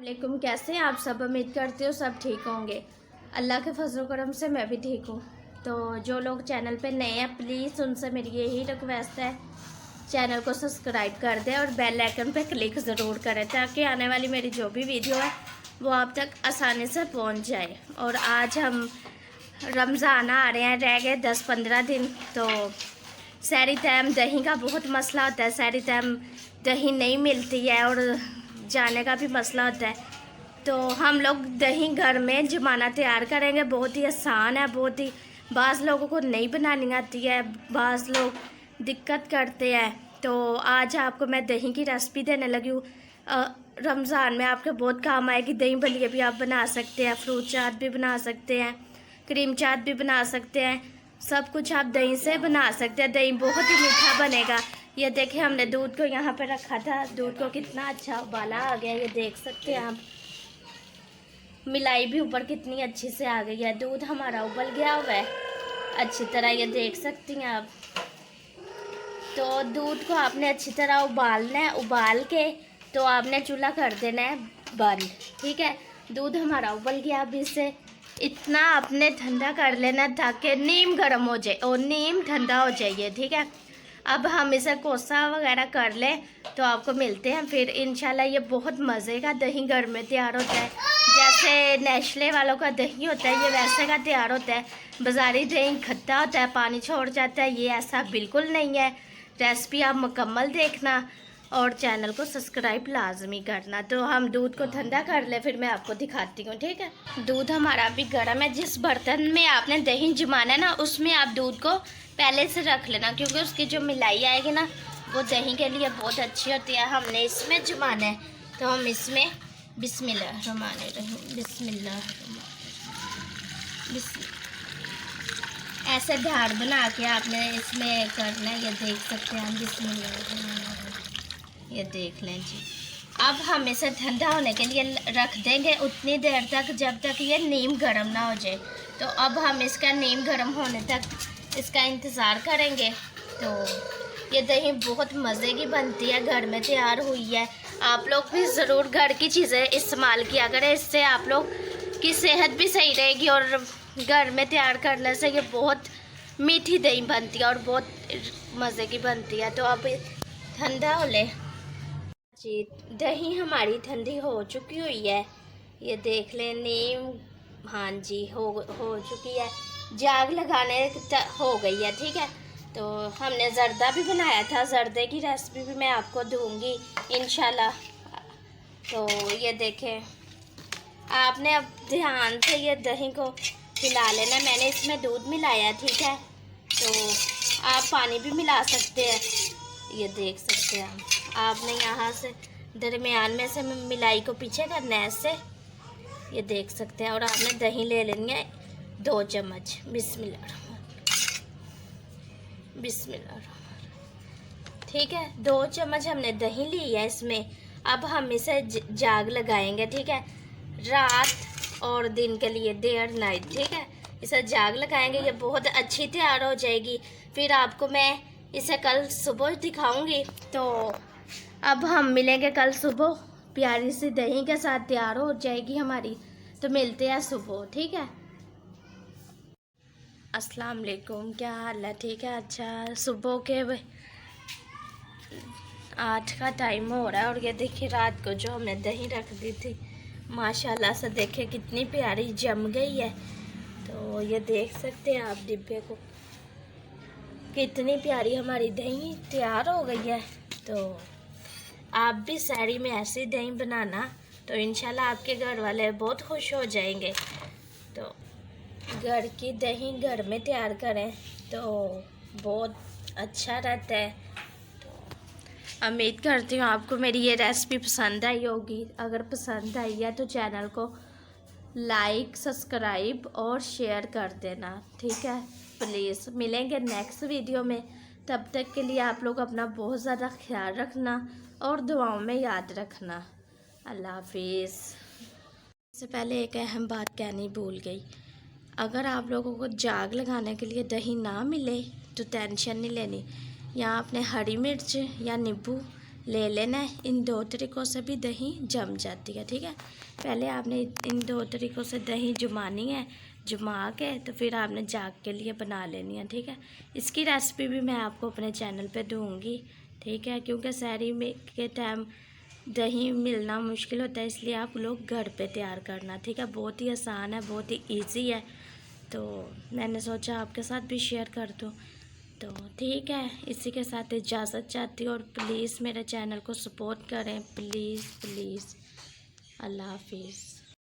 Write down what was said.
वालेकुम, कैसे हैं आप सब। उम्मीद करती हूँ सब ठीक होंगे। अल्लाह के फजल करम से मैं भी ठीक हूँ। तो जो लोग चैनल पे नए हैं प्लीज़ उनसे मेरी यही रिक्वेस्ट है, चैनल को सब्सक्राइब कर दें और बेल आइकन पे क्लिक ज़रूर करें ताकि आने वाली मेरी जो भी वीडियो है वो आप तक आसानी से पहुँच जाए। और आज हम रमज़ान आ रहे हैं, रह गए 10-15 दिन। तो सहरी टाइम दही का बहुत मसला होता है, सहरी टाइम दही नहीं मिलती है और जाने का भी मसला होता है। तो हम लोग दही घर में जमाना तैयार करेंगे। बहुत ही आसान है, बहुत ही बाज़ लोगों को नहीं बनानी आती है, बाज़ लोग दिक्कत करते हैं। तो आज आपको मैं दही की रेसिपी देने लगी हूँ। रमज़ान में आपके बहुत काम आएगी। दही भल्ले भी आप बना सकते हैं, फ्रूट चाट भी बना सकते हैं, क्रीम चाट भी बना सकते हैं, सब कुछ आप दही से बना सकते हैं। दही बहुत ही मीठा बनेगा। ये देखिए हमने दूध को यहाँ पे रखा था, दूध को कितना अच्छा उबाला आ गया, ये देख सकते हैं आप। मिलाई भी ऊपर कितनी अच्छी से आ गई है, दूध हमारा उबल गया हुआ है अच्छी तरह, ये देख सकती हैं आप। तो दूध को आपने अच्छी तरह उबालना है, उबाल के तो आपने चूल्हा कर देना है बंद। ठीक है, दूध हमारा उबल गया। अब इसे इतना आपने ठंडा कर लेना ताकि नीम गर्म हो जाए और नीम ठंडा हो जाइए। ठीक है, अब हम इसे कोसा वगैरह कर लें तो आपको मिलते हैं फिर इंशाल्लाह। ये बहुत मज़े का दही घर में तैयार होता है, जैसे नेस्ले वालों का दही होता है ये वैसे का तैयार होता है। बाज़ारी दही खट्टा होता है, पानी छोड़ जाता है, ये ऐसा बिल्कुल नहीं है। रेसिपी आप मुकम्मल देखना और चैनल को सब्सक्राइब लाजमी करना। तो हम दूध को ठंडा कर ले फिर मैं आपको दिखाती हूँ। ठीक है, दूध हमारा अभी गर्म है। जिस बर्तन में आपने दही जमाना है ना उसमें आप दूध को पहले से रख लेना, क्योंकि उसकी जो मिलाई आएगी ना वो दही के लिए बहुत अच्छी होती है। हमने इसमें जमाना है तो हम इसमें बिस्मिल्लाहिर्रहमानिर्रहीम ऐसे ढाड़ बना के आपने इसमें करना है। ये देख सकते हैं हम, बिस्मिल्लाहिर्रहमानिर्रहीम, ये देख लें जी। अब हम इसे ठंडा होने के लिए रख देंगे उतनी देर तक जब तक ये नीम गर्म ना हो जाए। तो अब हम इसका नीम गर्म होने तक इसका इंतज़ार करेंगे। तो ये दही बहुत मज़े की बनती है, घर में तैयार हुई है। आप लोग भी ज़रूर घर की चीज़ें इस्तेमाल किया करें, इससे आप लोग की सेहत भी सही रहेगी। और घर में तैयार करने से ये बहुत मीठी दही बनती है और बहुत मज़े की बनती है। तो अब ठंडा हो ले जी। दही हमारी ठंडी हो चुकी हुई है, ये देख लें। नीम हाँ जी हो चुकी है, जाग लगाने हो गई है। ठीक है, तो हमने ज़र्दा भी बनाया था, ज़र्दे की रेसिपी भी मैं आपको दूंगी इंशाल्लाह। तो ये देखें, आपने अब ध्यान से ये दही को मिला लेना। मैंने इसमें दूध मिलाया, ठीक है, तो आप पानी भी मिला सकते हैं, ये देख सकते हैं। आपने यहाँ से दरमियान में से मिलाई को पीछे करना है ऐसे, ये देख सकते हैं। और आपने दही ले लेनी है 2 चम्मच। बिस्मिल्लाह। ठीक है, 2 चम्मच हमने दही ली है इसमें। अब हम इसे जाग लगाएंगे। ठीक है, रात और दिन के लिए, डे और नाइट। ठीक है, इसे जाग लगाएंगे, ये बहुत अच्छी तैयार हो जाएगी। फिर आपको मैं इसे कल सुबह दिखाऊंगी। तो अब हम मिलेंगे कल सुबह, प्यारी सी दही के साथ तैयार हो जाएगी हमारी। तो मिलते हैं सुबह। ठीक है, अस्सलाम वालेकुम, क्या हाल है? ठीक है, अच्छा सुबह के 8 का टाइम हो रहा है और ये देखिए रात को जो हमने दही रख दी थी माशाल्लाह से देखिए कितनी प्यारी जम गई है। तो ये देख सकते हैं आप डिब्बे को, कितनी प्यारी हमारी दही तैयार हो गई है। तो आप भी सहरी में ऐसी दही बनाना तो इंशाल्लाह आपके घर वाले बहुत खुश हो जाएंगे। तो घर की दही घर में तैयार करें तो बहुत अच्छा रहता है। तो उम्मीद करती हूँ आपको मेरी ये रेसिपी पसंद आई होगी। अगर पसंद आई है तो चैनल को लाइक, सब्सक्राइब और शेयर कर देना। ठीक है, प्लीज़। मिलेंगे नेक्स्ट वीडियो में, तब तक के लिए आप लोग अपना बहुत ज़्यादा ख्याल रखना और दुआओं में याद रखना। अल्लाह हाफिज़। इससे पहले एक अहम बात कहनी भूल गई, अगर आप लोगों को जाग लगाने के लिए दही ना मिले तो टेंशन नहीं लेनी। यहाँ आपने हरी मिर्च या नींबू ले लेना है। इन 2 तरीक़ों से भी दही जम जाती है, ठीक है। पहले आपने इन 2 तरीक़ों से दही जमानी है, जमा के तो फिर आपने जाग के लिए बना लेनी है, ठीक है। इसकी रेसिपी भी मैं आपको अपने चैनल पे दूँगी, ठीक है, क्योंकि सहरी में के टाइम दही मिलना मुश्किल होता है, इसलिए आप लोग घर पे तैयार करना, ठीक है। बहुत ही आसान है, बहुत ही ईजी है, तो मैंने सोचा आपके साथ भी शेयर कर दूँ। तो ठीक है, इसी के साथ इजाज़त चाहती हूँ, और प्लीज़ मेरे चैनल को सपोर्ट करें, प्लीज़ प्लीज़। अल्लाह हाफिज़।